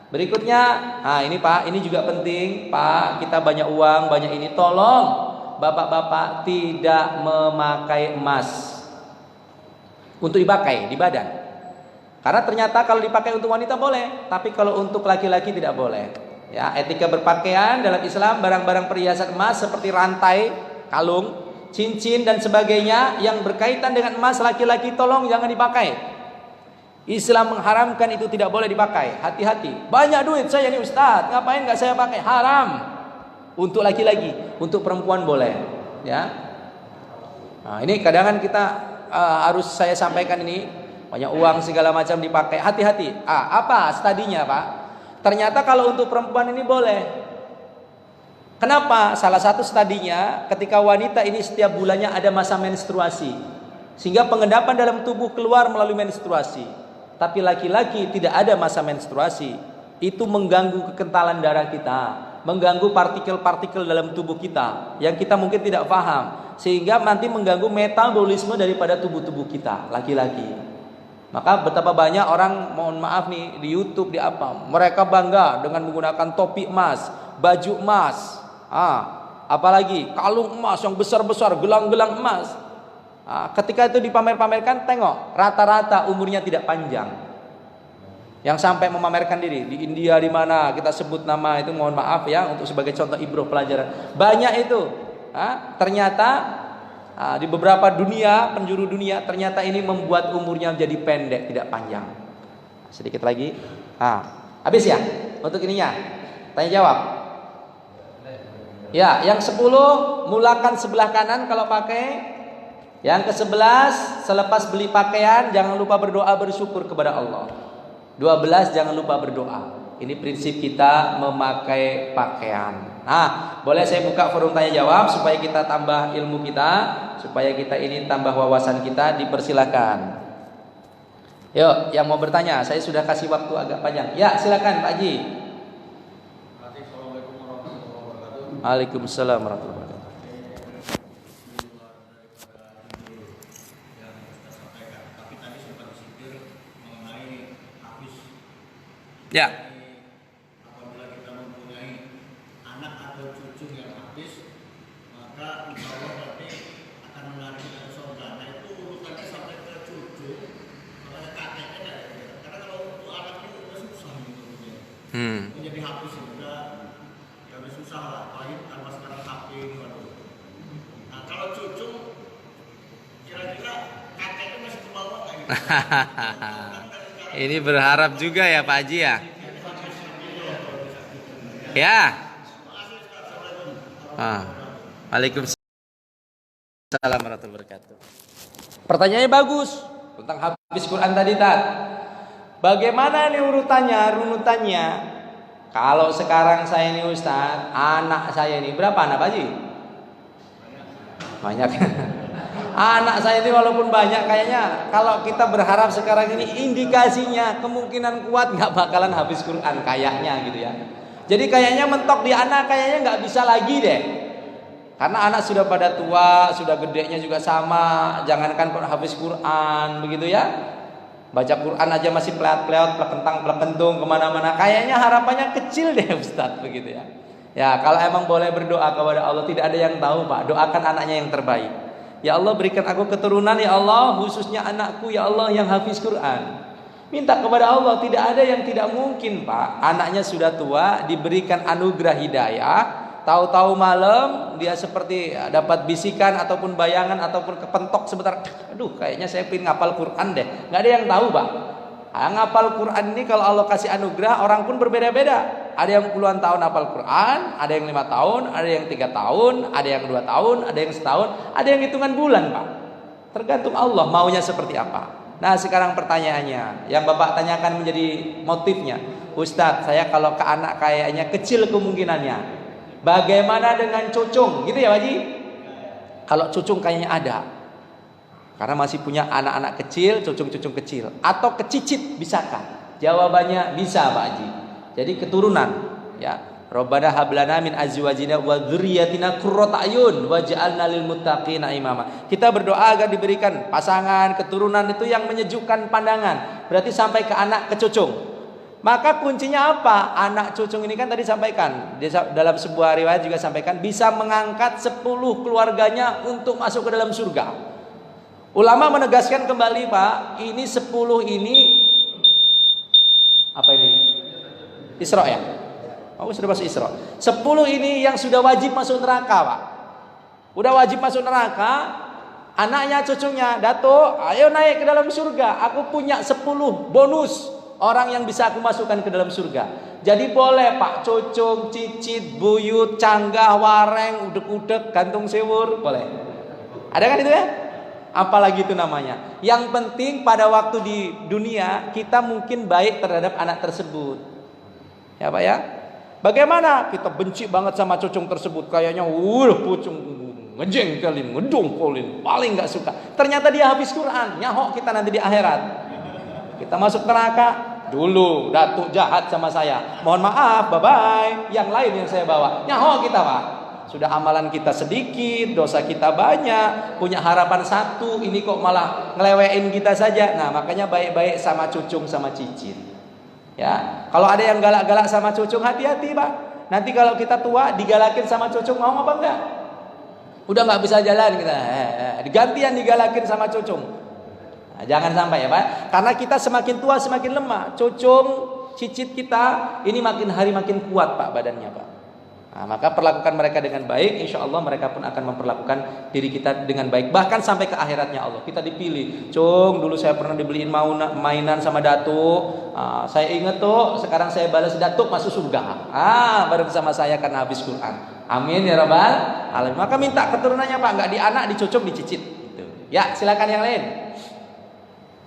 Berikutnya, nah ini Pak, ini juga penting Pak. Kita banyak uang, banyak ini, tolong bapak-bapak tidak memakai emas untuk dipakai di badan. Karena ternyata kalau dipakai untuk wanita boleh, tapi kalau untuk laki-laki tidak boleh. Ya, etika berpakaian dalam Islam, barang-barang perhiasan emas seperti rantai, kalung, cincin dan sebagainya yang berkaitan dengan emas laki-laki tolong jangan dipakai. Islam mengharamkan itu tidak boleh dipakai. Hati-hati. Banyak duit saya nih Ustaz, ngapain nggak saya pakai? Haram. Untuk laki-laki, untuk perempuan boleh. Ya. Nah, ini kadang kita harus saya sampaikan ini, banyak uang segala macam dipakai. Hati-hati. Apa studinya Pak? Ternyata kalau untuk perempuan ini boleh. Kenapa? Salah satu studinya ketika wanita ini setiap bulannya ada masa menstruasi, sehingga pengendapan dalam tubuh keluar melalui menstruasi. Tapi laki-laki tidak ada masa menstruasi. Itu mengganggu kekentalan darah kita, mengganggu partikel-partikel dalam tubuh kita yang kita mungkin tidak paham, sehingga nanti mengganggu metabolisme daripada tubuh-tubuh kita laki-laki. Maka betapa banyak orang, mohon maaf nih, di YouTube di apa, mereka bangga dengan menggunakan topi emas, baju emas, apalagi kalung emas yang besar-besar, gelang-gelang emas. Ketika itu dipamer-pamerkan, tengok rata-rata umurnya tidak panjang. Yang sampai memamerkan diri di India di mana kita sebut nama itu, mohon maaf ya, untuk sebagai contoh ibroh pelajaran. Banyak itu. Ternyata di beberapa dunia, penjuru dunia, ternyata ini membuat umurnya menjadi pendek, tidak panjang. Sedikit lagi. Habis ya untuk ininya. Tanya jawab. Ya, yang 10 mulakan sebelah kanan kalau pakai. Yang ke-11, selepas beli pakaian jangan lupa berdoa bersyukur kepada Allah. 12, jangan lupa berdoa. Ini prinsip kita memakai pakaian. Boleh saya buka forum tanya jawab supaya kita tambah ilmu kita, supaya kita ini tambah wawasan kita, dipersilakan. Yuk, yang mau bertanya, saya sudah kasih waktu agak panjang. Ya, silakan Pak Haji. Assalamualaikum warahmatullahi wabarakatuh. Waalaikumsalam warahmatullahi wabarakatuh. Ya. Apabila kita mempunyai anak atau cucu yang habis, maka insya Allah berarti akan menarik kita ke surga. Nah itu urutannya sampai ke cucu, makanya kakeknya tidak ada. Karena kalau untuk anak itu udah susah gitu. Menjadi habis udah susah lah. Apalagi tambah sekarang HP ini, waduh. Nah kalau cucu, kira-kira kakeknya masih ke bawah nggak gitu? Ini berharap juga ya Pak Haji ya. Ya. Waalaikumsalam warahmatullahi wabarakatuh. Pertanyaannya bagus tentang habis Quran tadi Tat. Bagaimana nih runutannya? Kalau sekarang saya ini Ustaz, anak saya ini berapa anak Pak Haji? Banyak. Anak saya ini walaupun banyak, kayaknya kalau kita berharap sekarang ini indikasinya kemungkinan kuat nggak bakalan habis Quran kayaknya gitu ya. Jadi kayaknya mentok di anak kayaknya nggak bisa lagi deh. Karena anak sudah pada tua, sudah gedenya juga sama. Jangankan habis Quran begitu ya. Baca Quran aja masih peleot-peleot, pelekentang-pelekentung kemana-mana. Kayaknya harapannya kecil deh Ustadz begitu ya. Ya kalau emang boleh berdoa kepada Allah, tidak ada yang tahu Pak. Doakan anaknya yang terbaik. Ya Allah berikan aku keturunan ya Allah, khususnya anakku ya Allah yang hafiz Quran. Minta kepada Allah, tidak ada yang tidak mungkin Pak. Anaknya sudah tua, diberikan anugerah hidayah, tahu-tahu malam dia seperti dapat bisikan ataupun bayangan ataupun kepentok sebentar. Aduh kayaknya saya pengen ngapal Quran deh. Gak ada yang tahu Pak. Ngapal Quran ini kalau Allah kasih anugerah, orang pun berbeda-beda. Ada yang puluhan tahun hafal Quran, ada yang 5 tahun, ada yang 3 tahun, ada yang 2 tahun, ada yang setahun, ada yang hitungan bulan Pak. Tergantung Allah maunya seperti apa. Nah sekarang pertanyaannya, yang Bapak tanyakan menjadi motifnya, Ustadz saya kalau ke anak kayaknya kecil kemungkinannya. Bagaimana dengan cucung? Gitu ya Pak Haji? Kalau cucung kayaknya ada. Karena masih punya anak-anak kecil, cucung-cucung kecil. Atau kecicit bisakah? Jawabannya bisa Pak Haji. Jadi keturunan ya. Rabbana hablana min azwajina wa dzurriyyatina qurrata ayun waj'alna lil muttaqina imama. Kita berdoa agar diberikan pasangan, keturunan itu yang menyejukkan pandangan. Berarti sampai ke anak, ke cucung. Maka kuncinya apa? Anak cucung ini kan tadi sampaikan dalam sebuah riwayat juga sampaikan bisa mengangkat 10 keluarganya untuk masuk ke dalam surga. Ulama menegaskan kembali, Pak, ini 10 ini apa ini? Isra ya? Oh, sudah masuk Isra. 10 ini yang sudah wajib masuk neraka, Pak. Udah wajib masuk neraka, anaknya cucunya, Datuk, ayo naik ke dalam surga. Aku punya 10 bonus orang yang bisa aku masukkan ke dalam surga. Jadi boleh Pak, cucung, cicit, buyut, canggah, wareng, udek-udek, gantung sewur, boleh. Ada kan itu ya? Apalagi itu namanya. Yang penting pada waktu di dunia kita mungkin baik terhadap anak tersebut. Ya Pak ya? Bagaimana? Kita benci banget sama cucung tersebut. Kayaknya pucung ngejengkelin, ngedongkolin, paling gak suka. Ternyata dia habis Quran, nyahok kita nanti di akhirat. Kita masuk neraka, dulu datuk jahat sama saya, mohon maaf, bye-bye. Yang lain yang saya bawa, nyahok kita Pak. Sudah amalan kita sedikit, dosa kita banyak, punya harapan satu, ini kok malah ngelewein kita saja. Nah makanya baik-baik sama cucung sama cicit. Ya, kalau ada yang galak-galak sama cucung, hati-hati Pak. Nanti kalau kita tua digalakin sama cucung, mau apa enggak? Udah nggak bisa jalan kita, digantian digalakin sama cucung. Nah, jangan sampai ya Pak, karena kita semakin tua semakin lemah. Cucung, cicit kita ini makin hari makin kuat Pak badannya Pak. Nah, maka perlakukan mereka dengan baik, insya Allah mereka pun akan memperlakukan diri kita dengan baik. Bahkan sampai ke akhiratnya Allah. Kita dipilih. Cung, dulu saya pernah dibeliin mainan sama datuk. Saya ingat tuh, sekarang saya balas datuk masuk surga. Baru bersama saya karena habis Quran. Amin ya Rabbal alamin. Maka minta keturunannya Pak, nggak di anak, dicucung, dicicit. Gitu. Ya, silakan yang lain.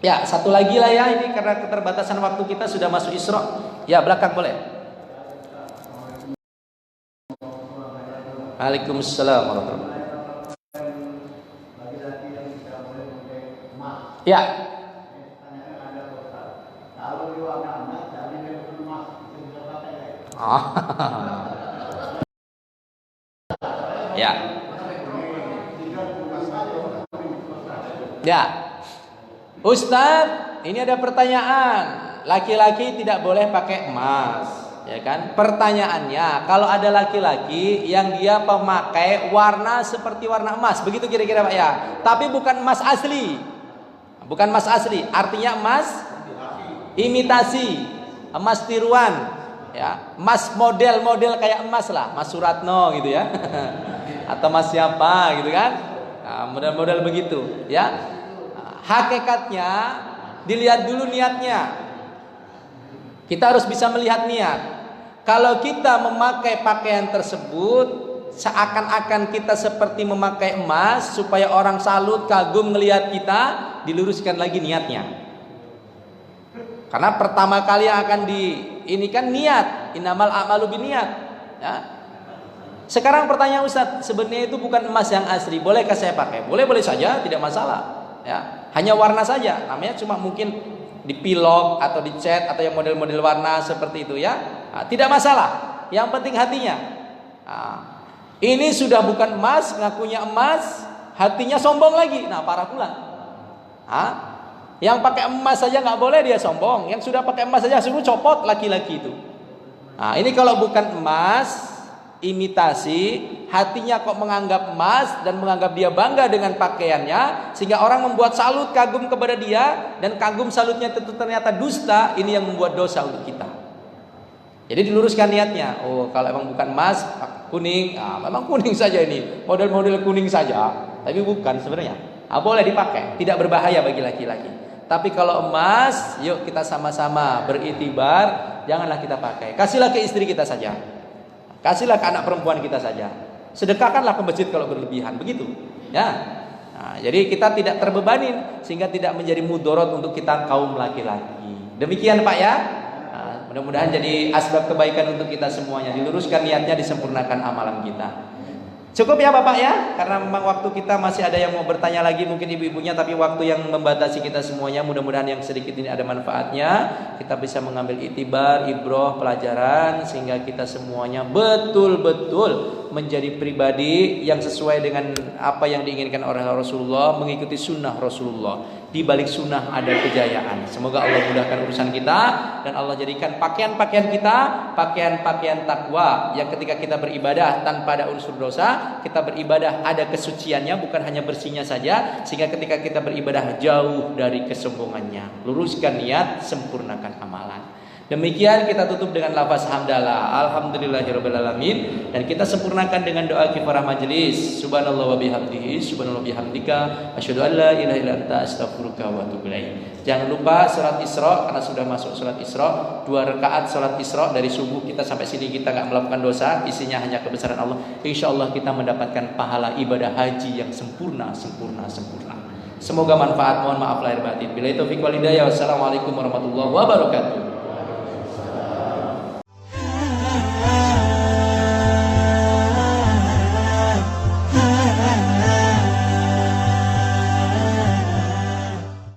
Ya, satu lagi lah ya, ini karena keterbatasan waktu kita sudah masuk Isra. Ya, belakang boleh. Waalaikumsalam warahmatullahi wabarakatuh. Ya. Ya. Ya. Ustadz, ini ada pertanyaan. Laki-laki tidak boleh pakai emas, ya kan? Pertanyaannya, kalau ada laki-laki yang dia pemakai warna seperti warna emas, begitu kira-kira Pak ya? Tapi bukan emas asli. Bukan emas asli, artinya emas imitasi, emas tiruan, ya. Emas model-model kayak emas lah, Mas Suratno gitu ya. Atau Mas siapa gitu kan? Nah, model-model begitu, ya. Hakikatnya dilihat dulu niatnya. Kita harus bisa melihat niat. Kalau kita memakai pakaian tersebut seakan-akan kita seperti memakai emas supaya orang salut, kagum melihat kita, diluruskan lagi niatnya. Karena pertama kali yang akan ini kan niat, innamal a'malu binniyat, ya. Sekarang pertanyaan Ustaz, sebenarnya itu bukan emas yang asli, bolehkah saya pakai? Boleh-boleh saja, tidak masalah. Ya, hanya warna saja, namanya cuma mungkin dipilok atau dicat atau yang model-model warna seperti itu ya. Nah, tidak masalah. Yang penting hatinya. Nah, ini sudah bukan emas, ngakunya emas, hatinya sombong lagi. Nah, parah pula. Nah, yang pakai emas saja nggak boleh dia sombong. Yang sudah pakai emas saja suruh copot laki-laki itu. Nah, ini kalau bukan emas, imitasi, hatinya kok menganggap emas dan menganggap dia bangga dengan pakaiannya, sehingga orang membuat salut, kagum kepada dia, dan kagum salutnya tentu ternyata dusta. Ini yang membuat dosa untuk kita. Jadi diluruskan niatnya. Oh, kalau emang bukan emas, kuning, memang kuning saja ini, model-model kuning saja, tapi bukan sebenarnya. Boleh dipakai, tidak berbahaya bagi laki-laki. Tapi kalau emas, yuk kita sama-sama beriktibar, janganlah kita pakai. Kasihlah ke istri kita saja. Kasihlah ke anak perempuan kita saja. Sedekahkanlah ke masjid kalau berlebihan, begitu. Ya. Nah, jadi kita tidak terbebanin sehingga tidak menjadi mudorot untuk kita kaum laki-laki. Demikian Pak ya. Nah, mudah-mudahan jadi asbab kebaikan untuk kita semuanya. Diluruskan niatnya, disempurnakan amalan kita. Cukup ya Bapak ya, karena memang waktu kita masih ada yang mau bertanya lagi, mungkin ibu-ibunya, tapi waktu yang membatasi kita semuanya. Mudah-mudahan yang sedikit ini ada manfaatnya, kita bisa mengambil itibar, ibroh, pelajaran, sehingga kita semuanya betul-betul menjadi pribadi yang sesuai dengan apa yang diinginkan oleh Rasulullah, mengikuti sunnah Rasulullah. Di balik sunnah ada kejayaan. Semoga Allah mudahkan urusan kita dan Allah jadikan pakaian-pakaian kita pakaian-pakaian takwa yang ketika kita beribadah tanpa ada unsur dosa, kita beribadah ada kesuciannya, bukan hanya bersihnya saja, sehingga ketika kita beribadah jauh dari kesombongannya. Luruskan niat, sempurnakan amalan. Demikian kita tutup dengan lafaz hamdalah, alhamdulillahirabbil alamin, dan kita sempurnakan dengan doa kifarah majelis. Subhanallah wa bihamdihi, subhanallah bihamdika, asyhadu an la ilaha illa anta, astaghfiruka wa atubu ilaik. Jangan lupa salat Isra, karena sudah masuk salat Isra, 2 rakaat salat Isra dari subuh kita sampai sini kita enggak melakukan dosa, isinya hanya kebesaran Allah. Insyaallah kita mendapatkan pahala ibadah haji yang sempurna. Semoga manfaat. Mohon maaf lahir batin. Billahi taufiq wal hidayah. Wassalamualaikum warahmatullahi wabarakatuh.